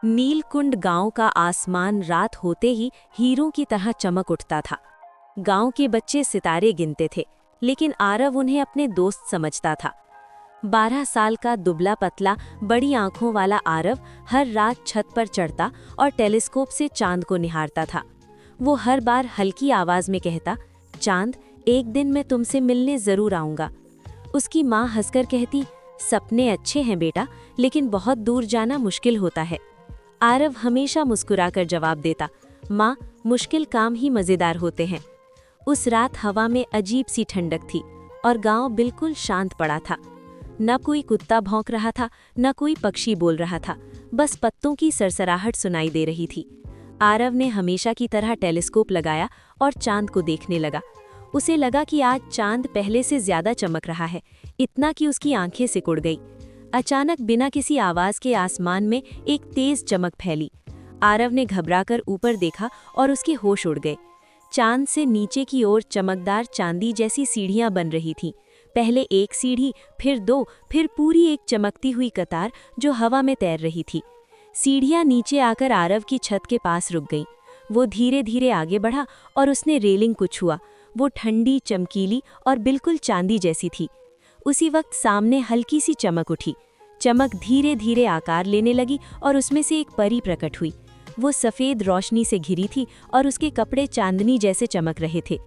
नीलकुंड गांव का आसमान रात होते ही हीरों की तरह चमक उठता था। गांव के बच्चे सितारे गिनते थे, लेकिन आरव उन्हें अपने दोस्त समझता था। 12 साल का दुबला पतला बड़ी आंखों वाला आरव हर रात छत पर चढ़ता और टेलीस्कोप से चांद को निहारता था। वो हर बार हल्की आवाज में कहता, चांद, एक दिन मैं तुमसे मिलने जरूर आऊंगा। उसकी माँ हंसकर कहती, सपने अच्छे हैं बेटा, लेकिन बहुत दूर जाना मुश्किल होता है। आरव हमेशा मुस्कुराकर जवाब देता, माँ, मुश्किल काम ही मज़ेदार होते हैं। उस रात हवा में अजीब सी ठंडक थी और गांव बिल्कुल शांत पड़ा था। न कोई कुत्ता भौंक रहा था, न कोई पक्षी बोल रहा था, बस पत्तों की सरसराहट सुनाई दे रही थी। आरव ने हमेशा की तरह टेलीस्कोप लगाया और चांद को देखने लगा। उसे लगा कि आज चांद पहले से ज्यादा चमक रहा है, इतना कि उसकी आंखें सिकुड़ गई। अचानक बिना किसी आवाज के आसमान में एक तेज चमक फैली। आरव ने घबराकर ऊपर देखा और उसके होश उड़ गए। चांद से नीचे की ओर चमकदार चांदी जैसी सीढ़ियां बन रही थीं। पहले एक सीढ़ी, फिर दो, फिर पूरी एक चमकती हुई कतार जो हवा में तैर रही थी। सीढ़ियां नीचे आकर आरव की छत के पास रुक गईं। वो धीरे धीरे आगे बढ़ा और उसने रेलिंग को छुआ। वो ठंडी, चमकीली और बिल्कुल चांदी जैसी थी। उसी वक्त सामने हल्की सी चमक उठी। चमक धीरे धीरे आकार लेने लगी और उसमें से एक परी प्रकट हुई। वो सफ़ेद रोशनी से घिरी थी और उसके कपड़े चांदनी जैसे चमक रहे थे।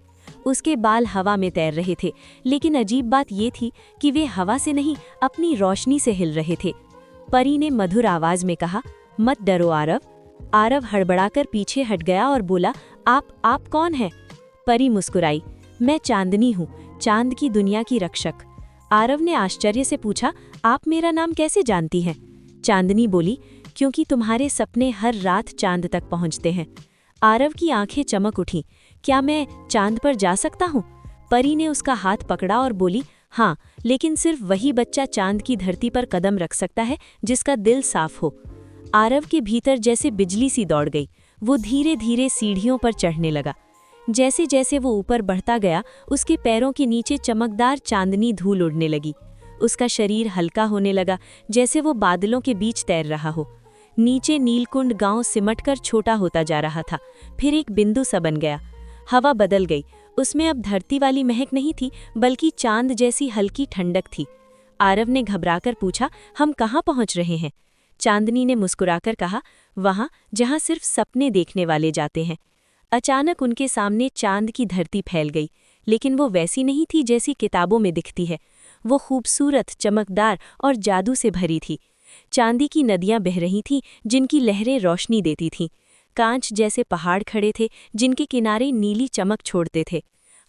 उसके बाल हवा में तैर रहे थे, लेकिन अजीब बात ये थी कि वे हवा से नहीं, अपनी रोशनी से हिल रहे थे। परी ने मधुर आवाज में कहा, मत डरो आरव। आरव हड़बड़ाकर पीछे हट गया और बोला, आप कौन हैं? परी मुस्कुराई, मैं चांदनी हूँ, चांद की दुनिया की रक्षक। आरव ने आश्चर्य से पूछा, आप मेरा नाम कैसे जानती हैं? चांदनी बोली, क्योंकि तुम्हारे सपने हर रात चांद तक पहुँचते हैं। आरव की आंखें चमक उठीं, क्या मैं चांद पर जा सकता हूँ? परी ने उसका हाथ पकड़ा और बोली, हाँ, लेकिन सिर्फ वही बच्चा चांद की धरती पर कदम रख सकता है जिसका दिल साफ हो। आरव के भीतर जैसे बिजली सी दौड़ गई। वो धीरे धीरे सीढ़ियों पर चढ़ने लगा। जैसे जैसे वो ऊपर बढ़ता गया, उसके पैरों के नीचे चमकदार चांदनी धूल उड़ने लगी। उसका शरीर हल्का होने लगा, जैसे वो बादलों के बीच तैर रहा हो। नीचे नीलकुंड गांव सिमटकर छोटा होता जा रहा था, फिर एक बिंदु सा बन गया। हवा बदल गई, उसमें अब धरती वाली महक नहीं थी, बल्कि चांद जैसी हल्की ठंडक थी। आरव ने घबराकर पूछा, हम कहाँ पहुँच रहे हैं? चांदनी ने मुस्कुराकर कहा, वहाँ जहाँ सिर्फ सपने देखने वाले जाते हैं। अचानक उनके सामने चांद की धरती फैल गई, लेकिन वो वैसी नहीं थी जैसी किताबों में दिखती है। वो खूबसूरत, चमकदार और जादू से भरी थी। चांदी की नदियां बह रही थीं, जिनकी लहरें रोशनी देती थीं। कांच जैसे पहाड़ खड़े थे, जिनके किनारे नीली चमक छोड़ते थे।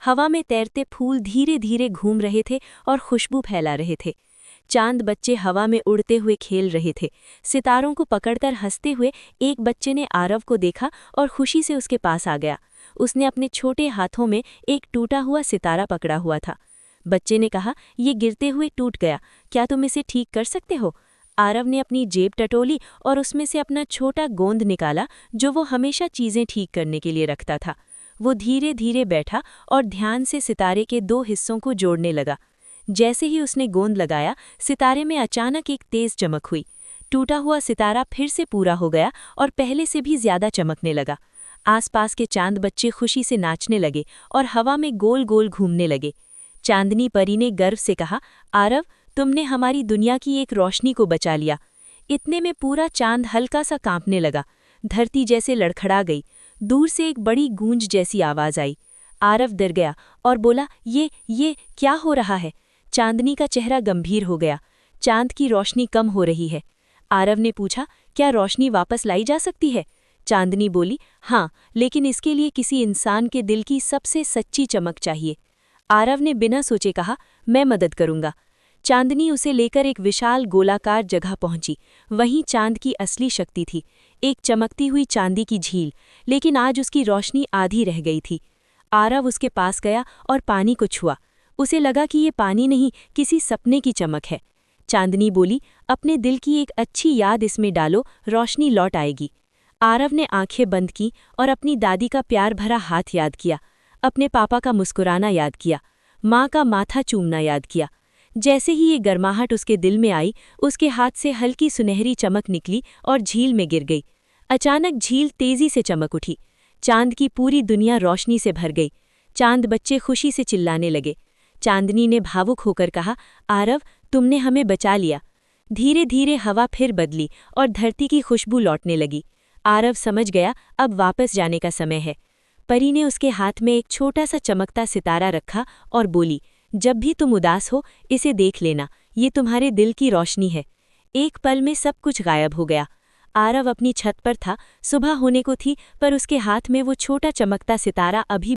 हवा में तैरते फूल धीरे धीरे घूम रहे थे और खुशबू फैला रहे थे। चांद बच्चे हवा में उड़ते हुए खेल रहे थे। सितारों को पकड़कर हंसते हुए एक बच्चे ने आरव को देखा और खुशी से उसके पास आ गया। उसने अपने छोटे हाथों में एक टूटा हुआ सितारा पकड़ा हुआ था। बच्चे ने कहा, ये गिरते हुए टूट गया, क्या तुम इसे ठीक कर सकते हो? आरव ने अपनी जेब टटोली और उसमें से अपना छोटा गोंद निकाला, जो वो हमेशा चीज़ें ठीक करने के लिए रखता था। वो धीरे धीरे बैठा और ध्यान से सितारे के दो हिस्सों को जोड़ने लगा। जैसे ही उसने गोंद लगाया, सितारे में अचानक एक तेज चमक हुई। टूटा हुआ सितारा फिर से पूरा हो गया और पहले से भी ज्यादा चमकने लगा। आसपास के चांद बच्चे खुशी से नाचने लगे और हवा में गोल गोल घूमने लगे। चांदनी परी ने गर्व से कहा, आरव, तुमने हमारी दुनिया की एक रोशनी को बचा लिया। इतने में पूरा चांद हल्का सा कांपने लगा। धरती जैसे लड़खड़ा गई। दूर से एक बड़ी गूंज जैसी आवाज आई। आरव डर गया और बोला, ये क्या हो रहा है? चांदनी का चेहरा गंभीर हो गया। चांद की रोशनी कम हो रही है। आरव ने पूछा, क्या रोशनी वापस लाई जा सकती है? चांदनी बोली, हाँ, लेकिन इसके लिए किसी इंसान के दिल की सबसे सच्ची चमक चाहिए। आरव ने बिना सोचे कहा, मैं मदद करूंगा। चांदनी उसे लेकर एक विशाल गोलाकार जगह पहुंची। वहीं चांद की असली शक्ति थी, एक चमकती हुई चांदी की झील, लेकिन आज उसकी रोशनी आधी रह गई थी। आरव उसके पास गया और पानी को छुआ। उसे लगा कि ये पानी नहीं, किसी सपने की चमक है। चांदनी बोली, अपने दिल की एक अच्छी याद इसमें डालो, रोशनी लौट आएगी। आरव ने आंखें बंद की और अपनी दादी का प्यार भरा हाथ याद किया, अपने पापा का मुस्कुराना याद किया, माँ का माथा चूमना याद किया। जैसे ही ये गर्माहट उसके दिल में आई, उसके हाथ से हल्की सुनहरी चमक निकली और झील में गिर गई। अचानक झील तेजी से चमक उठी। चांद की पूरी दुनिया रोशनी से भर गई। चांद बच्चे खुशी से चिल्लाने लगे। चांदनी ने भावुक होकर कहा, आरव, तुमने हमें बचा लिया। धीरे धीरे हवा फिर बदली और धरती की खुशबू लौटने लगी। आरव समझ गया, अब वापस जाने का समय है। परी ने उसके हाथ में एक छोटा सा चमकता सितारा रखा और बोली, जब भी तुम उदास हो, इसे देख लेना, ये तुम्हारे दिल की रोशनी है। एक पल में सब कुछ गायब हो गया। आरव अपनी छत पर था, सुबह होने को थी, पर उसके हाथ में वो छोटा चमकता सितारा अभी